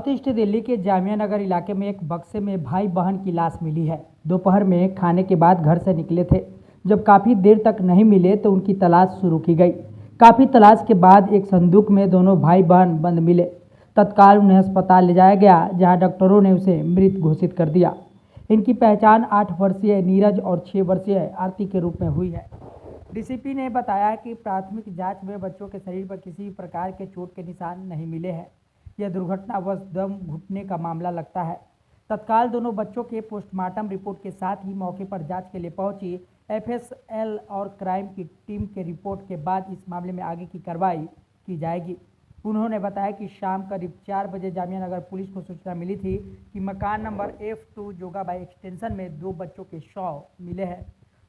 South east Delhi के जामिया नगर इलाके में एक बक्से में भाई बहन की लाश मिली है। दोपहर में खाने के बाद घर से निकले थे। जब काफ़ी देर तक नहीं मिले तो उनकी तलाश शुरू की गई। काफ़ी तलाश के बाद एक संदूक में दोनों भाई बहन बंद मिले। तत्काल उन्हें अस्पताल ले जाया गया, जहां डॉक्टरों ने उसे मृत घोषित कर दिया। इनकी पहचान 8 वर्षीय नीरज और 6 वर्षीय आरती के रूप में हुई है। डीसीपी ने बताया कि प्राथमिक जांच में बच्चों के शरीर पर किसी प्रकार के चोट के निशान नहीं मिले हैं। यह दुर्घटनावश दम घुटने का मामला लगता है। तत्काल दोनों बच्चों के पोस्टमार्टम रिपोर्ट के साथ ही मौके पर जांच के लिए पहुंची एफएसएल और क्राइम की टीम के रिपोर्ट के बाद इस मामले में आगे की कार्रवाई की जाएगी। उन्होंने बताया कि शाम करीब 4 बजे जामिया नगर पुलिस को सूचना मिली थी कि मकान नंबर F2 जोगाबाई एक्सटेंशन में 2 बच्चों के शव मिले हैं।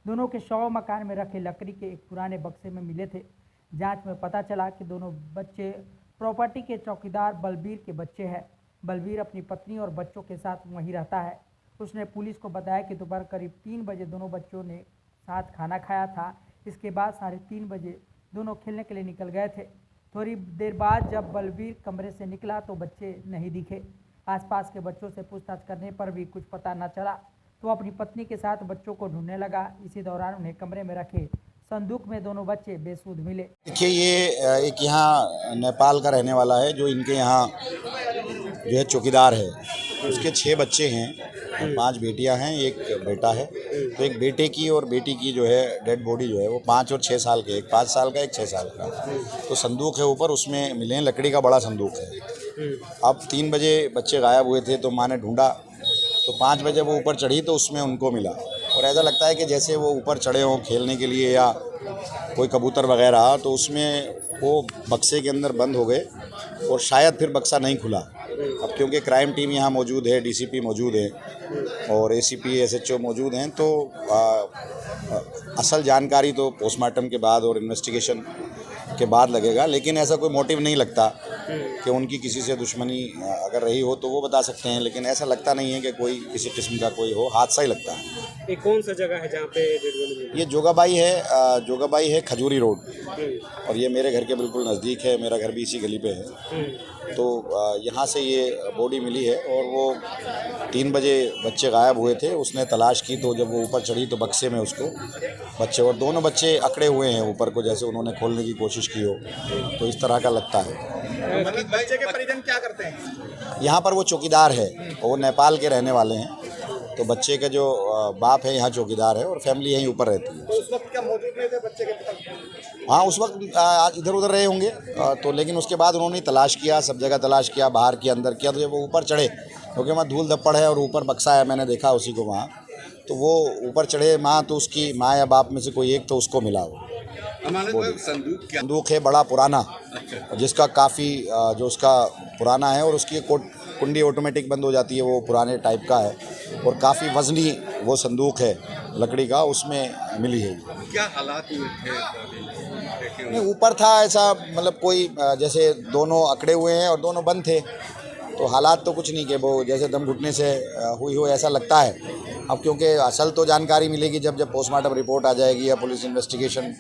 दोनों के शव मकान में रखे लकड़ी के एक पुराने बक्से में मिले थे। जांच में पता चला कि दोनों बच्चे प्रॉपर्टी के चौकीदार बलबीर के बच्चे हैं। बलबीर अपनी पत्नी और बच्चों के साथ वहीं रहता है। उसने पुलिस को बताया कि दोपहर करीब 3 बजे दोनों बच्चों ने साथ खाना खाया था। इसके बाद 3:30 बजे दोनों खेलने के लिए निकल गए थे। थोड़ी देर बाद जब बलबीर कमरे से निकला तो बच्चे नहीं दिखे। आसपास के बच्चों से पूछताछ करने पर भी कुछ पता न चला तो अपनी पत्नी के साथ बच्चों को ढूंढने लगा। इसी दौरान उन्हें कमरे में रखे संदूक में दोनों बच्चे बेसुध मिले। देखिए, ये एक यहाँ नेपाल का रहने वाला है जो इनके यहाँ जो है चौकीदार है। उसके 6 बच्चे हैं, 5 बेटियां हैं, एक बेटा है। तो एक बेटे की और बेटी की जो है डेड बॉडी जो है वो 5 और 6 साल के, एक 5 साल का, एक 6 साल का। तो संदूक है ऊपर, उसमें मिले हैं, लकड़ी का बड़ा संदूक है। अब 3 बजे बच्चे गायब हुए थे तो माँ ने ढूंढा, तो 5 बजे वो ऊपर चढ़ी तो उसमें उनको मिला। और ऐसा लगता है कि जैसे वो ऊपर चढ़े हों खेलने के लिए या कोई कबूतर वगैरह, तो उसमें वो बक्से के अंदर बंद हो गए और शायद फिर बक्सा नहीं खुला। अब क्योंकि क्राइम टीम यहाँ मौजूद है, डीसीपी मौजूद है और एसीपी एसएचओ मौजूद हैं, तो असल जानकारी तो पोस्टमार्टम के बाद और इन्वेस्टिगेशन के बाद लगेगा। लेकिन ऐसा कोई मोटिव नहीं लगता कि उनकी किसी से दुश्मनी अगर रही हो तो वो बता सकते हैं, लेकिन ऐसा लगता नहीं है कि कोई किसी किस्म का कोई हो, हादसा ही लगता है। ये कौन सा जगह है जहाँ पे डेड बॉडी? ये जोगाबाई है खजूरी रोड, और ये मेरे घर के बिल्कुल नज़दीक है। मेरा घर भी इसी गली पे है। तो यहाँ से ये बॉडी मिली है और वो 3 बजे बच्चे गायब हुए थे। उसने तलाश की तो जब वो ऊपर चढ़ी तो बक्से में उसको बच्चे, और दोनों बच्चे अकड़े हुए हैं ऊपर को, जैसे उन्होंने खोलने की कोशिश की हो, तो इस तरह का लगता है। बच्चे के परिजन क्या करते हैं? यहाँ पर वो चौकीदार है, वो नेपाल के रहने वाले हैं। तो बच्चे का जो बाप है यहाँ चौकीदार है और फैमिली यहीं ऊपर रहती है। तो उस वक्त क्या मौजूद नहीं थे बच्चे के पिता? हाँ, उस वक्त आज इधर उधर रहे होंगे। तो लेकिन उसके बाद उन्होंने तलाश किया, सब जगह तलाश किया, बाहर किया, अंदर किया। तो जब वो ऊपर चढ़े, क्योंकि वहाँ धूल धप्पड़ है और ऊपर बक्सा है, मैंने देखा उसी को वहाँ। तो वो ऊपर चढ़े माँ, तो उसकी माँ या बाप में से कोई एक तो उसको मिला वो संदूक है बड़ा पुराना, जिसका काफ़ी जो उसका पुराना है और उसकी कुंडी ऑटोमेटिक बंद हो जाती है, वो पुराने टाइप का है और काफ़ी वजनी वो संदूक है लकड़ी का, उसमें मिली है। क्या हालात हुए थे? नहीं, ऊपर था ऐसा, मतलब कोई जैसे दोनों अकड़े हुए हैं और दोनों बंद थे, तो हालात तो कुछ नहीं कि वो जैसे दम घुटने से हुई हो, ऐसा लगता है। अब क्योंकि असल तो जानकारी मिलेगी जब पोस्टमार्टम रिपोर्ट आ जाएगी या पुलिस इन्वेस्टिगेशन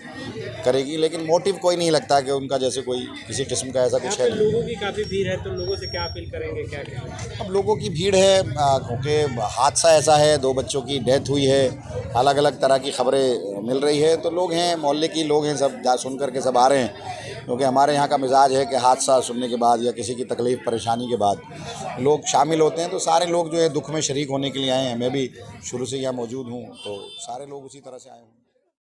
करेगी, लेकिन मोटिव कोई नहीं लगता कि उनका जैसे कोई किसी किस्म का ऐसा कुछ है। लोगों की काफ़ी भीड़ है, तो लोगों से क्या अपील करेंगे, क्या कहेंगे? अब लोगों की भीड़ है क्योंकि हादसा ऐसा है, 2 बच्चों की डेथ हुई है, अलग अलग तरह की खबरें मिल रही है। तो लोग हैं, मोहल्ले के लोग हैं, सब सुन करके सब आ रहे हैं, क्योंकि हमारे यहाँ का मिजाज है कि हादसा सुनने के बाद या किसी की तकलीफ़ परेशानी के बाद लोग शामिल होते हैं। तो सारे लोग जो है दुख में शरीक होने के लिए आए हैं। मैं भी शुरू से यहाँ मौजूद हूँ, तो सारे लोग उसी तरह से आए हैं।